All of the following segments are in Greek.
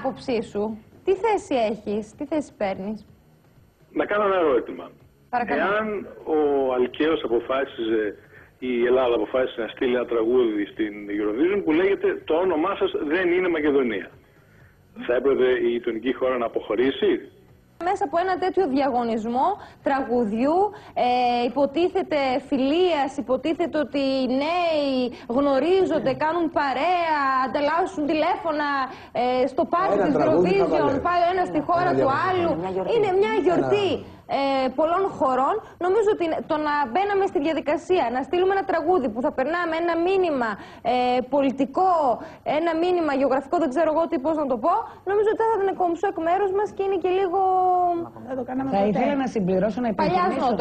άποψή σου, τι θέση έχεις, τι θέση παίρνεις? Να κάνω ένα ερώτημα. Παρακαλώ. Εάν ο Αλκαίος αποφάσιζε, η Ελλάδα αποφάσισε να στείλει ένα τραγούδι στην Eurovision που λέγεται «Το όνομά σας δεν είναι Μακεδονία», θα έπρεπε η γειτονική χώρα να αποχωρήσει? Μέσα από ένα τέτοιο διαγωνισμό τραγουδιού, υποτίθεται φιλίας, υποτίθεται ότι οι νέοι γνωρίζονται, κάνουν παρέα, ανταλλάσσουν τηλέφωνα στο πάρτι της Eurovision, πάει ο ένας στη χώρα του άλλου. Είναι μια γιορτή πολλών χωρών. Νομίζω ότι το να μπαίναμε στη διαδικασία, να στείλουμε ένα τραγούδι που θα περνάμε ένα μήνυμα πολιτικό, ένα μήνυμα γεωγραφικό, δεν ξέρω εγώ τι, πώς να το πω, νομίζω ότι θα ήταν κομψό εκ μέρους μας και είναι και λίγο... Θα ήθελα να συμπληρώσω, να υπενθυμίσω,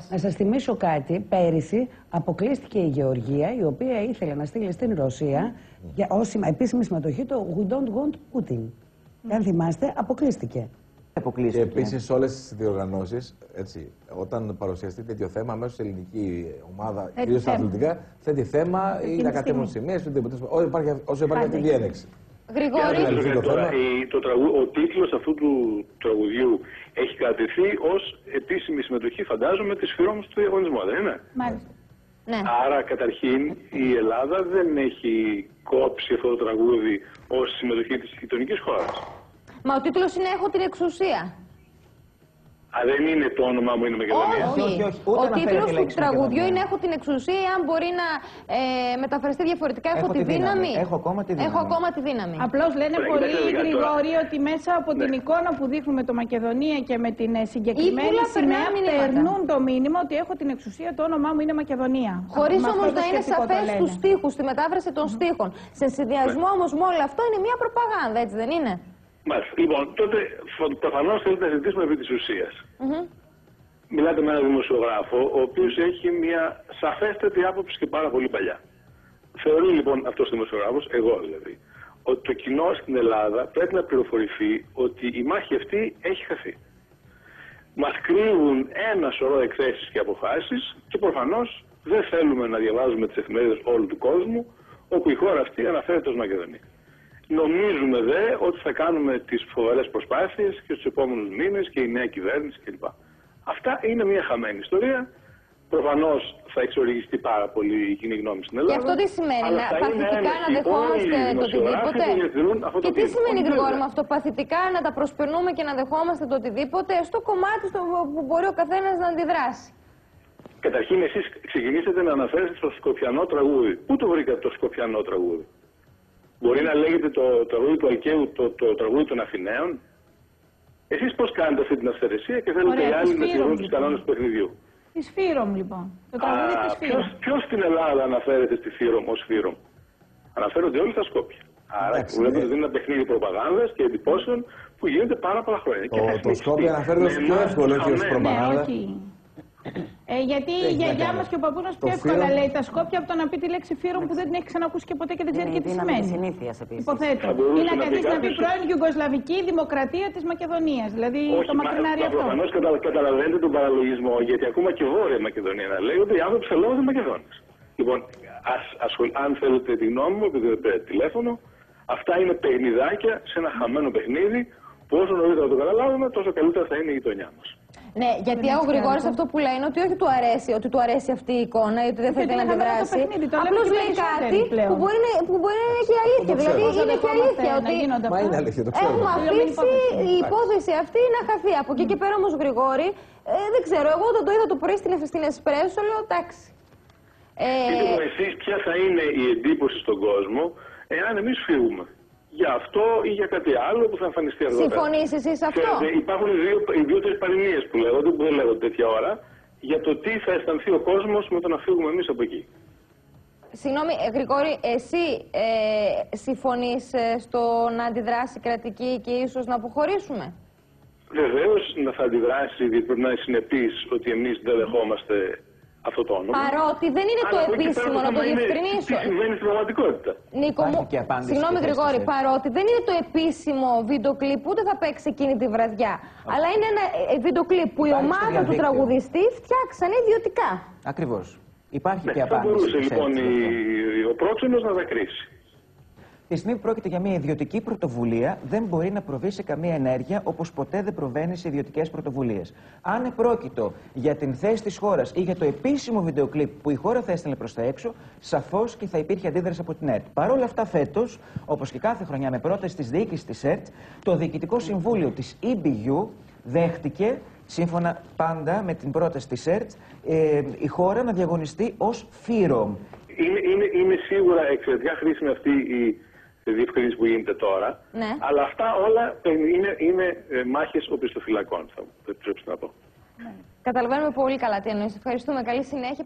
να σας θυμίσω κάτι. Πέρυσι αποκλείστηκε η Γεωργία, η οποία ήθελε να στείλει στην Ρωσία για ως επίσημη συμμετοχή το We don't want Putin. Αν θυμάστε, αποκλείστηκε. Και επίσης όλες τις διοργανώσεις, όταν παρουσιαστεί τέτοιο θέμα, αμέσως η ελληνική ομάδα, κυρίως στα αθλητικά, θέτει θέμα ή να κατέβουν σημείες, όσο υπάρχει αυτή η διένεξη. Γρηγόρη. Ο τίτλος αυτού του τραγουδιού έχει κρατηθεί ως επίσημη συμμετοχή, φαντάζομαι, της Φύρομος του διαγωνισμού, δεν είναι? Μάλιστα. Ναι. Άρα, καταρχήν, η Ελλάδα δεν έχει κόψει αυτό το τραγούδι ως συμμετοχή της γειτονικής χώρας. Μα ο τίτλος είναι «Έχω την εξουσία». Δεν είναι το όνομά μου είναι Μακεδονία. Όχι. Ο τίτλος του τραγουδιού είναι «Έχω την εξουσία», αν μπορεί να μεταφραστεί διαφορετικά, «Έχω τη δύναμη». Έχω ακόμα τη δύναμη. Απλώς λένε πολύ γρηγοροί ότι μέσα από την εικόνα που δείχνουμε το Μακεδονία και με την συγκεκριμένη σημαία περνούν το μήνυμα ότι έχω την εξουσία, το όνομά μου είναι Μακεδονία. Χωρίς όμως να είναι σαφές στους στίχους, στη μετάφραση των στίχων. Σε συνδυασμό όμως με όλο αυτό είναι μια προπαγάνδα, έτσι δεν είναι? Μάλιστα. Λοιπόν, τότε προφανώς θέλετε να συζητήσουμε επί της ουσίας. Μιλάτε με έναν δημοσιογράφο, ο οποίος έχει μια σαφέστατη άποψη και πάρα πολύ παλιά. Θεωρεί λοιπόν αυτός ο δημοσιογράφος, εγώ δηλαδή, ότι το κοινό στην Ελλάδα πρέπει να πληροφορηθεί ότι η μάχη αυτή έχει χαθεί. Μας κρύβουν ένα σωρό εκθέσεις και αποφάσεις και προφανώς δεν θέλουμε να διαβάζουμε τις εφημερίδες όλου του κόσμου όπου η χώρα αυτή αναφέρεται ως Μακεδονία. Νομίζουμε δε ότι θα κάνουμε τις φοβερές προσπάθειες και στους επόμενους μήνες και η νέα κυβέρνηση κλπ. Αυτά είναι μια χαμένη ιστορία. Προφανώς θα εξοργιστεί πάρα πολύ η κοινή γνώμη στην Ελλάδα. Και αυτό τι σημαίνει, παθητικά να δεχόμαστε το οτιδήποτε? Και τι σημαίνει, Γρηγόρη, με αυτό, παθητικά να τα προσπερνούμε και να δεχόμαστε το οτιδήποτε στο κομμάτι που μπορεί ο καθένας να αντιδράσει? Καταρχήν, εσείς ξεκινήσατε να αναφέρεστε στο σκοπιανό τραγούδι. Πού το βρήκατε το σκοπιανό τραγούδι? Μπορεί να λέγεται το τραγούδι του Αλκαίου το τραγούδι των Αθηναίων? Εσείς πώς κάνετε αυτή την αυθαιρεσία και θέλετε οι άλλοι να τηρούν τους κανόνες του παιχνιδιού? Της Φύρομ, λοιπόν. Το τραγούδι της Φύρομ. Ποιος στην Ελλάδα αναφέρεται στη Φύρομ ως Φύρομ? Αναφέρονται όλοι στα Σκόπια. Άρα βλέπετε ότι είναι ένα παιχνίδι προπαγάνδας και εντυπώσεων που γίνεται πάρα πολλά χρόνια. Το Σκόπια αναφέρεται ως πιο εύκολο και ως προπαγάνδα. Γιατί η γιαγιά μας και ο παππούς μας πιο εύκολα λέει τα Σκόπια από το να πει τη λέξη Φύρομ που δεν την έχει ξανακούσει και ποτέ και δεν ξέρει και τι σημαίνει. Υποθέτω. Ή να καθίσει να πει πρώην Ιουγκοσλαβική Δημοκρατία της Μακεδονίας. Δηλαδή το μακρινάρι αυτό. Προφανώς καταλαβαίνετε τον παραλογισμό, γιατί ακόμα και Βόρεια Μακεδονία να λέγονται οι άνθρωποι σε λόγο των Μακεδόνες. Λοιπόν, αν θέλετε τη γνώμη μου, επειδή δεν πήρατε τηλέφωνο, αυτά είναι παιχνιδάκια σε ένα χαμένο παιχνίδι που όσο νωρίτερα το καταλάβουμε, τόσο καλύτερα θα είναι η γειτονιά μας. Ναι, γιατί ο Γρηγόρης αυτό που λέει είναι ότι όχι ότι του αρέσει αυτή η εικόνα ή ότι δεν θέλει να αντιδράσει. Απλώς λέει κάτι που μπορεί να είναι και αλήθεια. Δηλαδή είναι και αλήθεια ότι έχουμε αφήσει η υπόθεση αυτή να χαθεί. Από εκεί και πέρα όμως, Γρηγόρη, δεν ξέρω, εγώ όταν το είδα το πρωί στην Εσπρέσο, λέω εντάξει. Πείτε μου εσείς ποια θα είναι η εντύπωση στον κόσμο εάν εμείς φύγουμε. Για αυτό ή για κάτι άλλο που θα εμφανιστεί αργότερα. Συμφωνείς εσείς αυτό? Υπάρχουν δύο-τρεις παροιμίες που δεν λέγονται τέτοια ώρα για το τι θα αισθανθεί ο κόσμος με το να φύγουμε εμείς από εκεί. Συγγνώμη, Γρηγόρη, εσύ συμφωνείς στο να αντιδράσει η κρατική και ίσως να αποχωρήσουμε? Βεβαίως να θα αντιδράσει, διότι πρέπει να είναι συνεπής ότι εμείς δεν δεχόμαστε αυτό το όνομα. Παρότι δεν είναι το επίσημο, να το διευκρινίσω. Τι συμβαίνει στην πραγματικότητα. Νίκο μου, συγγνώμη Γρηγόρη, παρότι δεν είναι το επίσημο βίντεο κλιπ που ούτε θα παίξει εκείνη τη βραδιά. Αλλά είναι ένα βίντεο κλιπ που η ομάδα του τραγουδιστή φτιάξανε ιδιωτικά. Ακριβώς. Υπάρχει και απάντηση. Θα μπορούσε λοιπόν ο πρόξενος να δακρύσει. Τη στιγμή που πρόκειται για μια ιδιωτική πρωτοβουλία, δεν μπορεί να προβεί σε καμία ενέργεια, όπως ποτέ δεν προβαίνει σε ιδιωτικές πρωτοβουλίες. Αν επρόκειτο για την θέση της χώρας ή για το επίσημο βιντεοκλίπ που η χώρα θα έστελνε προς τα έξω, σαφώς και θα υπήρχε αντίδραση από την ΕΡΤ. Παρ' όλα αυτά, φέτος, όπως και κάθε χρονιά με πρόταση της διοίκησης της ΕΡΤ, το Διοικητικό Συμβούλιο της EBU δέχτηκε, σύμφωνα πάντα με την πρόταση της ΕΡΤ, η χώρα να διαγωνιστεί ως FYROM. Είναι σίγουρα εξαιρετικά χρήσιμη αυτή η διευκρίνηση που γίνεται τώρα. Ναι. Αλλά αυτά όλα είναι μάχες οπισθοφυλακών, θα επιτρέψετε να πω. Καταλαβαίνουμε πολύ καλά τι εννοείς. Ευχαριστούμε. Καλή συνέχεια.